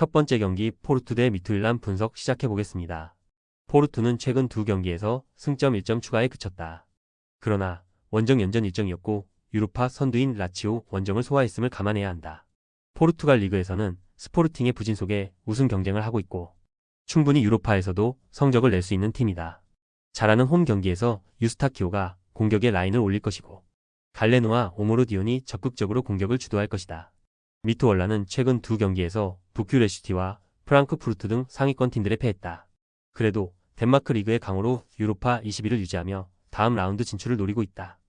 첫 번째 경기 포르투 대 미투일란 분석 시작해보겠습니다. 포르투는 최근 두 경기에서 승점 1점 추가에 그쳤다. 그러나 원정 연전 일정이었고 유로파 선두인 라치오 원정을 소화했음을 감안해야 한다. 포르투갈 리그에서는 스포르팅의 부진 속에 우승 경쟁을 하고 있고 충분히 유로파에서도 성적을 낼 수 있는 팀이다. 잘하는 홈 경기에서 유스타키오가 공격의 라인을 올릴 것이고 갈레노와 오모르디온이 적극적으로 공격을 주도할 것이다. 미투올라는 최근 두 경기에서 부큐레슈티와 프랑크푸르트 등 상위권 팀들에 패했다. 그래도 덴마크 리그의 강호로 유로파 20위를 유지하며 다음 라운드 진출을 노리고 있다.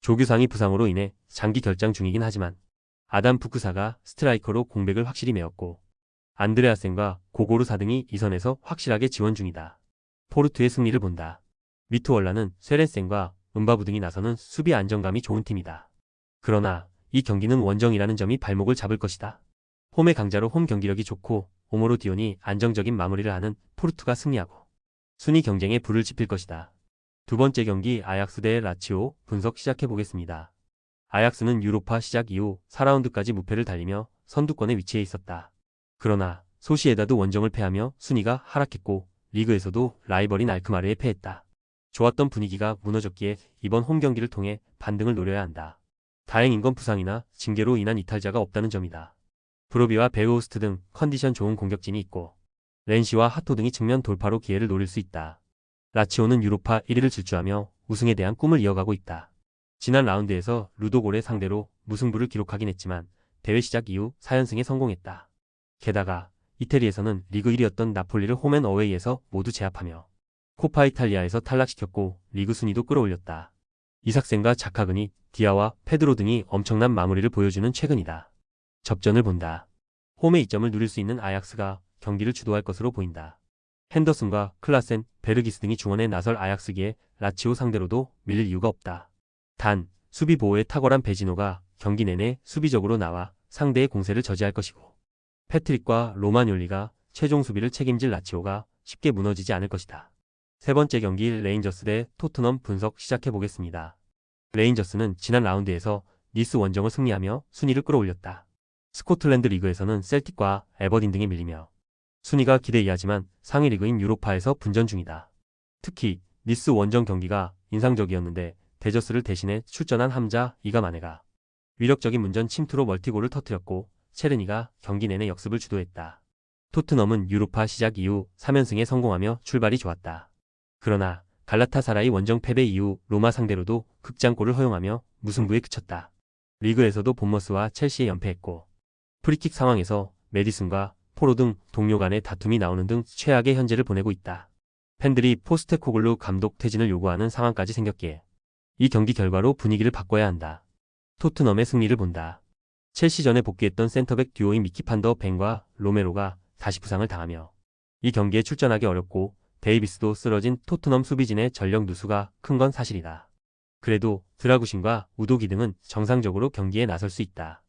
조규상이 부상으로 인해 장기 결장 중이긴 하지만 아담 푸크사가 스트라이커로 공백을 확실히 메웠고 안드레아센과 고고르사 등이 이 선에서 확실하게 지원 중이다. 포르투의 승리를 본다. 미투올라는 쇠렌센과 은바부 등이 나서는 수비 안정감이 좋은 팀이다. 그러나 이 경기는 원정이라는 점이 발목을 잡을 것이다. 홈의 강자로 홈 경기력이 좋고 오모르디온이 안정적인 마무리를 하는 포르투가 승리하고 순위 경쟁에 불을 지필 것이다. 두 번째 경기 아약스 대 라치오 분석 시작해보겠습니다. 아약스는 유로파 시작 이후 4라운드까지 무패를 달리며 선두권에 위치해 있었다. 그러나 소시에다드 원정을 패하며 순위가 하락했고 리그에서도 라이벌인 알크마르에 패했다. 좋았던 분위기가 무너졌기에 이번 홈 경기를 통해 반등을 노려야 한다. 다행인 건 부상이나 징계로 인한 이탈자가 없다는 점이다. 브로비와 베우호스트 등 컨디션 좋은 공격진이 있고 렌시와 하토 등이 측면 돌파로 기회를 노릴 수 있다. 라치오는 유로파 1위를 질주하며 우승에 대한 꿈을 이어가고 있다. 지난 라운드에서 루도골의 상대로 무승부를 기록하긴 했지만 대회 시작 이후 4연승에 성공했다. 게다가 이태리에서는 리그 1위였던 나폴리를 홈앤어웨이에서 모두 제압하며 코파 이탈리아에서 탈락시켰고 리그 순위도 끌어올렸다. 이삭센과 자카그니, 디아와 페드로 등이 엄청난 마무리를 보여주는 최근이다. 접전을 본다. 홈의 이점을 누릴 수 있는 아약스가 경기를 주도할 것으로 보인다. 핸더슨과 클라센, 베르기스 등이 중원에 나설 아약스기에 라치오 상대로도 밀릴 이유가 없다. 단, 수비 보호에 탁월한 베지노가 경기 내내 수비적으로 나와 상대의 공세를 저지할 것이고 패트릭과 로마뇰리가 최종 수비를 책임질 라치오가 쉽게 무너지지 않을 것이다. 세 번째 경기 레인저스 대 토트넘 분석 시작해보겠습니다. 레인저스는 지난 라운드에서 니스 원정을 승리하며 순위를 끌어올렸다. 스코틀랜드 리그에서는 셀틱과 에버딘 등에 밀리며 순위가 기대 이하지만 상위 리그인 유로파에서 분전 중이다. 특히 니스 원정 경기가 인상적이었는데 데저스를 대신해 출전한 함자 이가마네가 위력적인 문전 침투로 멀티골을 터뜨렸고 체르니가 경기 내내 역습을 주도했다. 토트넘은 유로파 시작 이후 3연승에 성공하며 출발이 좋았다. 그러나 갈라타사라이 원정 패배 이후 로마 상대로도 극장골을 허용하며 무승부에 그쳤다. 리그에서도 본머스와 첼시에 연패했고 프리킥 상황에서 메디슨과 포로 등 동료 간의 다툼이 나오는 등 최악의 현재를 보내고 있다. 팬들이 포스테코글루 감독 퇴진을 요구하는 상황까지 생겼기에 이 경기 결과로 분위기를 바꿔야 한다. 토트넘의 승리를 본다. 첼시전에 복귀했던 센터백 듀오인 미키 판더 벤과 로메로가 다시 부상을 당하며 이 경기에 출전하기 어렵고 데이비스도 쓰러진 토트넘 수비진의 전력 누수가 큰 건 사실이다. 그래도 드라구신과 우도기 등은 정상적으로 경기에 나설 수 있다.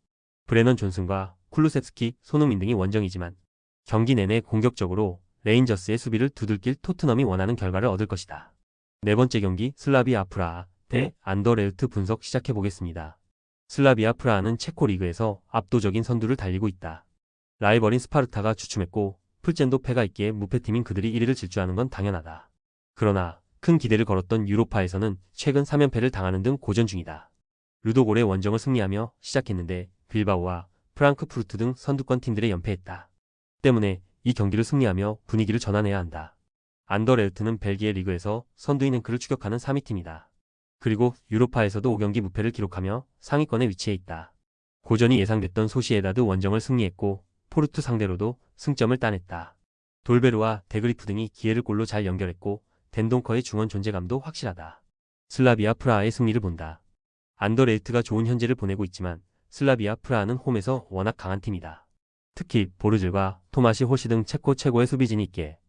브레넌 존슨과 쿨루셉스키, 손흥민 등이 원정이지만 경기 내내 공격적으로 레인저스의 수비를 두들길 토트넘이 원하는 결과를 얻을 것이다. 네 번째 경기 슬라비아 프라하 대 안더레흐트 분석 시작해보겠습니다. 슬라비아 프라하는 체코 리그에서 압도적인 선두를 달리고 있다. 라이벌인 스파르타가 주춤했고 풀젠도 패가 있기에 무패팀인 그들이 1위를 질주하는 건 당연하다. 그러나 큰 기대를 걸었던 유로파에서는 최근 3연패를 당하는 등 고전 중이다. 루도골의 원정을 승리하며 시작했는데 빌바오와 프랑크푸르트 등 선두권 팀들에 연패했다. 때문에 이 경기를 승리하며 분위기를 전환해야 한다. 안더레흐트는 벨기에 리그에서 선두인 행크를 추격하는 3위 팀이다. 그리고 유로파에서도 5경기 무패를 기록하며 상위권에 위치해 있다. 고전이 예상됐던 소시에다드 원정을 승리했고 포르투 상대로도 승점을 따냈다. 돌베르와 데그리프 등이 기회를 골로 잘 연결했고 덴동커의 중원 존재감도 확실하다. 슬라비아 프라하의 승리를 본다. 안더레흐트가 좋은 현재를 보내고 있지만 슬라비아 프라하는 홈에서 워낙 강한 팀이다. 특히 보르즐과 토마시 호시 등 체코 최고의 수비진이 있기에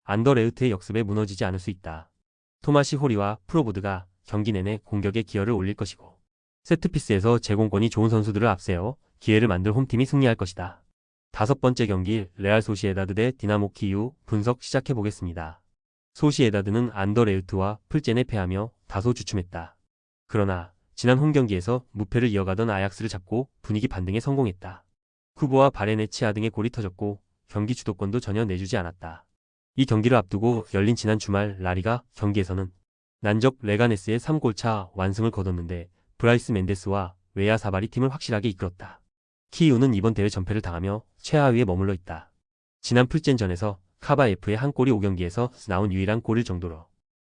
안더레흐트의 역습에 무너지지 않을 수 있다. 토마시 호리와 프로보드가 경기 내내 공격에 기여를 올릴 것이고 세트피스에서 제공권이 좋은 선수들을 앞세워 기회를 만들 홈팀이 승리할 것이다. 다섯 번째 경기 레알 소시에다드 대 디나모 키이우 분석 시작해보겠습니다. 소시에다드는 안더레흐트와 풀젠에 패하며 다소 주춤했다. 그러나 지난 홈 경기에서 무패를 이어가던 아약스를 잡고 분위기 반등에 성공했다. 쿠보와 바레네치아 등의 골이 터졌고 경기 주도권도 전혀 내주지 않았다. 이 경기를 앞두고 열린 지난 주말 라리가 경기에서는 난적 레가네스의 3골차 완승을 거뒀는데 브라이스 멘데스와 웨아 사발이 팀을 확실하게 이끌었다. 키이우는 이번 대회 전패를 당하며 최하위에 머물러 있다. 지난 풀젠전에서 카바 F의 한 골이 5경기에서 나온 유일한 골일 정도로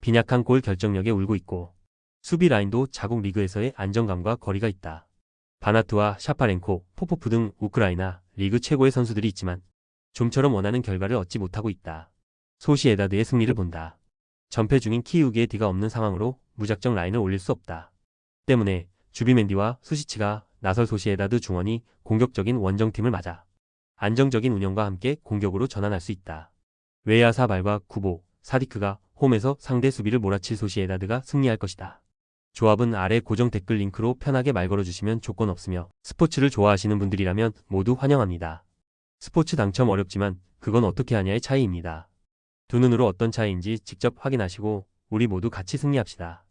빈약한 골 결정력에 울고 있고 수비 라인도 자국 리그에서의 안정감과 거리가 있다. 바나투와 샤파렌코, 포포프 등 우크라이나 리그 최고의 선수들이 있지만 좀처럼 원하는 결과를 얻지 못하고 있다. 소시에다드의 승리를 본다. 전패 중인 키이우기에 D가 없는 상황으로 무작정 라인을 올릴 수 없다. 때문에 주비멘디와 수시치가 나설 소시에다드 중원이 공격적인 원정팀을 맞아 안정적인 운영과 함께 공격으로 전환할 수 있다. 웨아 사발과 구보, 사디크가 홈에서 상대 수비를 몰아칠 소시에다드가 승리할 것이다. 조합은 아래 고정 댓글 링크로 편하게 말 걸어주시면 조건 없으며 스포츠를 좋아하시는 분들이라면 모두 환영합니다. 스포츠 당첨 어렵지만 그건 어떻게 하냐의 차이입니다. 두 눈으로 어떤 차이인지 직접 확인하시고 우리 모두 같이 승리합시다.